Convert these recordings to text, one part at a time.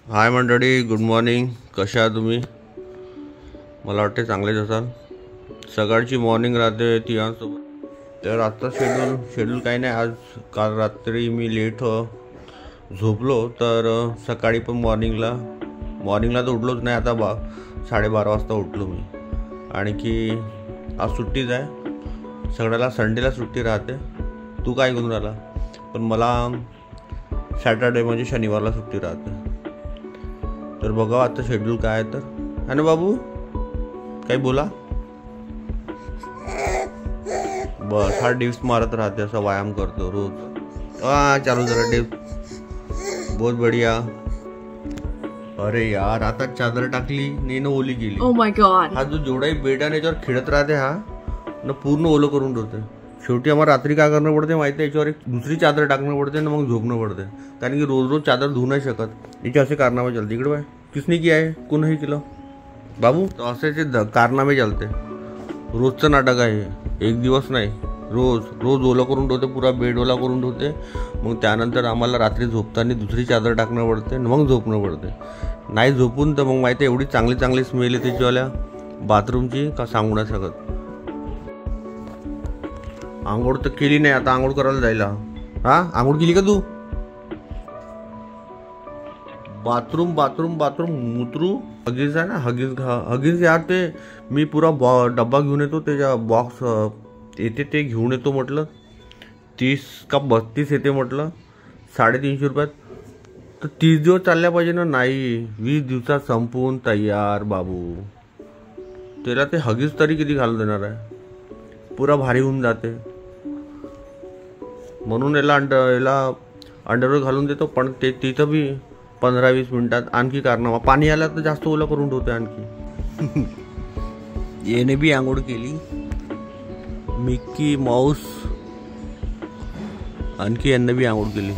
हाय मंडळी, good morning. कशा आहात तुम्ही? मला वाटते चांगलेच असाल. सकाळची मॉर्निंग राहते तिघांसोबत. तर आजचा शेड्यूल काही नाही. आज काल रात्री मी लेट झोपलो, तर सकाळी पण मॉर्निंगला तर उठलोच नाही. आता 12:30 वाजता उठलो मी. आणखी आज सुट्टीच आहे. सगळ्याला संडेला सुट्टी राहते. तू काय करून राहिला? पण मला सॅटर्डे म्हणजे शनिवारला सुट्टी राहते. तर बघा आता शेड्यूल काय आहे. तर है ना बाबू, काही बोला. बस हा डिप्स मारत राहते, असा व्यायाम करतो रोज. चालू जरा डिप्स. बहुत बढ़िया. अरे यार, आता चादर टाकली नेनं ओली गेली. Oh my God. हा जो जेवढाही बेड आहे याच्यावर खेळत राहते, हा न पूर्ण ओलं करून ठेवते. शेवटी आम्हाला रात्री काय करणं पडते माहिती आहे? याच्यावर एक दुसरी चादर टाकणं पडते ना, मग झोपणं पडते. कारण की रोज रोज चादर धुवू नाही शकत. याचे असे कारनामे चलते. इकडे बाय, किसने किया आहे? कोणही केलं बाबू? तर असे कारनामे चालते. रोजचं नाटक आहे. एक दिवस नाही, रोज ओलं करून ठेवते, पुरा बेड ओला करून ठेवते. मग त्यानंतर आम्हाला रात्री झोपताना दुसरी चादर टाकणं पडते, मग झोपणं पडते. नाही झोपून तर मग माहिती आहे एवढी चांगली स्मेल येते त्याच्यावाल्या बाथरूमची, का सांगू नाही शकत. आंघोळ तर केली नाही, आता आंघोळ करायला जायला. आंघोळ केली का तू? बाथरूम मुतरू. हगीज आहे ना, हगीज यार. ते मी पुरा डब्बा घेऊन येतो, त्याच्या बॉक्स येते ते घेऊन येतो. म्हटलं 30 का 32 येते म्हटलं, 350 रुपयात. तर 30 दिवस चालल्या पाहिजे ना. नाही, 20 दिवसात संपून तयार बाबू. त्याला ते हगीज तरी किती घालून देणार आहे? पुरा भारी होऊन जाते. म्हणून याला अंडरवेअर घालून देतो. पण ते तिथं बी 15-20 मिनिटात आणखी कारनामा. पाणी आलं तर जास्त ओलं करून ठेवते आणखी. येणे बी आंघोळ केली. मिक्की माऊस आणखी यांना बी आंघोळ केली.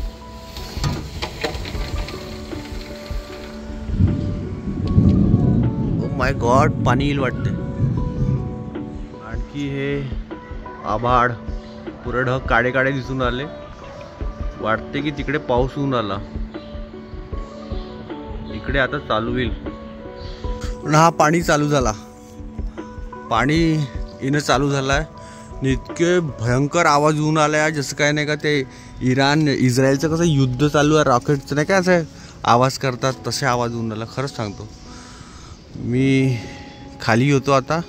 ओ माय गॉड, पाणी येईल वाटते. आणखी हे आभाळ, पुरे ढग काळे दिसून आले. वाटते की तिकडे पाऊस होऊन आला. इकडे आता चालू होईल. पण हा पाणी चालू झाला. पाणी येणं चालू झालाय. इतके भयंकर आवाज येऊन आलाय, जसं काय नाही का ते इस्रायलचं कसं युद्ध चालू आहे, रॉकेटचं नाही का असं आवाज करतात, तसे आवाज येऊन आला. खरंच सांगतो. मी खाली होतो आता,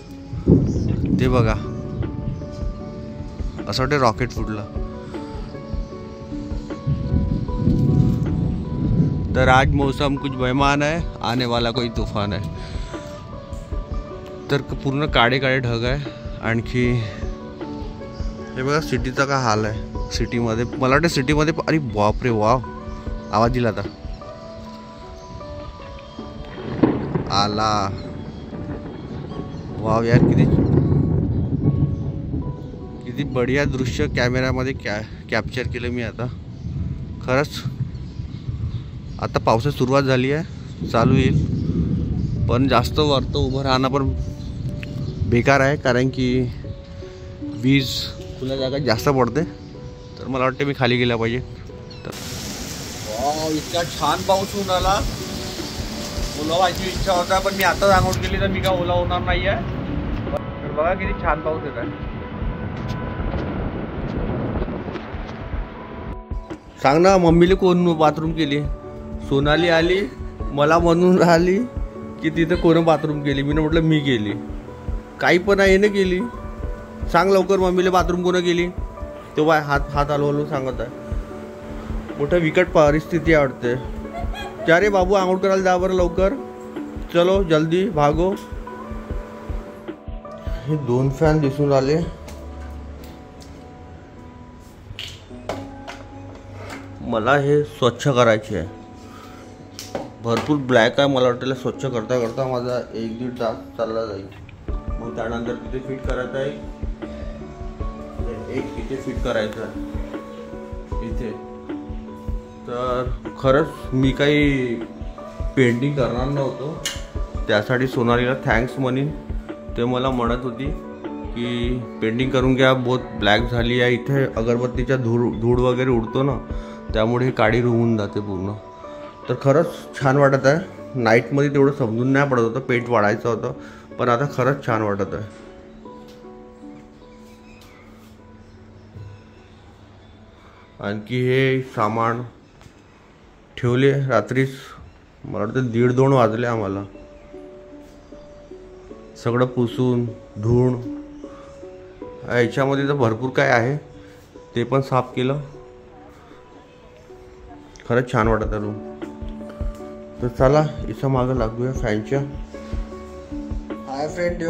ते बघा असं वाटतं रॉकेट फुटलं. तर आज मौसम कुछ बेईमान है, आने वाला कोई तूफान है. तर पूर्ण काळे ढग आहे. आणखी हे बघा सिटीचा काय हाल आहे. सिटीमध्ये मला वाटतं सिटीमध्ये, अरे बापरे, वाव आवाज दिला आता. आला वाव यार, किती बढिया दृश्य कॅमेऱ्यामध्ये कॅप्चर केलं मी आता. खरंच आता पावसाची सुरुवात झाली आहे, चालू येईल. पण जास्त वरतं उभं राहणं पण बेकार आहे, कारण की वीज खुल्या जागा जास्त पडते. तर मला वाटतं मी खाली गेला पाहिजे. तर वाव, इतका छान पाऊस होऊन आला. ओला व्हायची इच्छा होता, पण मी आताच आंघोळ केली तर मी काय ओला होणार नाही आहे. तर बघा किती छान पाऊस येत आहे. सांग ना, मम्मीला कोण बाथरूम केली? सोनाली आली, मला म्हणून राहिली की तिथं कोण बाथरूम केली. मी म्हटलं मी केली. काही पण आहे ना केली. सांग लवकर, मम्मीला बाथरूम कोण केली? तेव्हा हात हलवून सांगत आहे. मोठं विकट परिस्थिती आवडते. क्या रे बाबू, आंघोळ करायला जा बरं लवकर. चलो जल्दी भागो. हे 2 फॅन दिसून आले. मला हे स्वच्छ करायचे आहे. भरपूर ब्लॅक आहे. मला वाटतं स्वच्छ करता माझा 1-1.5 तास चालला जाईल. मग त्यानंतर तिथे फिट करायचं आहे. एक इथे फिट करायचं आहे इथे. तर खरंच मी काही पेंटिंग करणार नव्हतो. त्यासाठी सोनालीला थँक्स म्हणीन. ते मला म्हणत होती की पेंटिंग करून घ्या, बहुत ब्लॅक झाली आहे. इथे अगरबत्तीच्या धूळ वगैरे उडतो ना, त्यामुळे काळी होऊन जाते पूर्ण. तर खरंच छान वाटत आहे. नाईटमध्ये तेवढं समजून नाही पडत होतं, पेंट वाढायचं होतं, पण आता खरंच छान वाटत आहे. आणखी हे सामान ठेवले रात्रीच, मला वाटतं 1:30-2 वाजले आम्हाला. सगळं पुसून धुवून याच्यामध्ये तर भरपूर काय आहे, ते पण साफ केलं. खरंच छान वाटत आहे रूम. तर चला इथं मागं लागूया फॅनच्या. हाय फ्रेंड,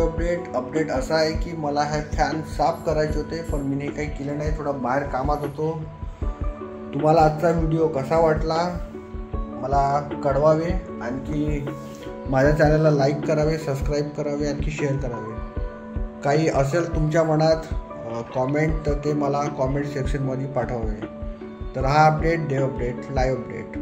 अपडेट असा आहे की मला हे फॅन साफ करायचे होते, पण मी काही केलं नाही, थोडा बाहेर कामात होतो. तुम्हाला आजचा व्हिडिओ कसा वाटला मला कळवावे. आणखी माझ्या चॅनलला लाईक करावे, सबस्क्राईब करावे, आणखी शेअर करावे. काही असेल तुमच्या मनात कॉमेंट, तर ते मला कॉमेंट सेक्शनमध्ये पाठवावे. तर हा अपडेट, लाईव्ह अपडेट.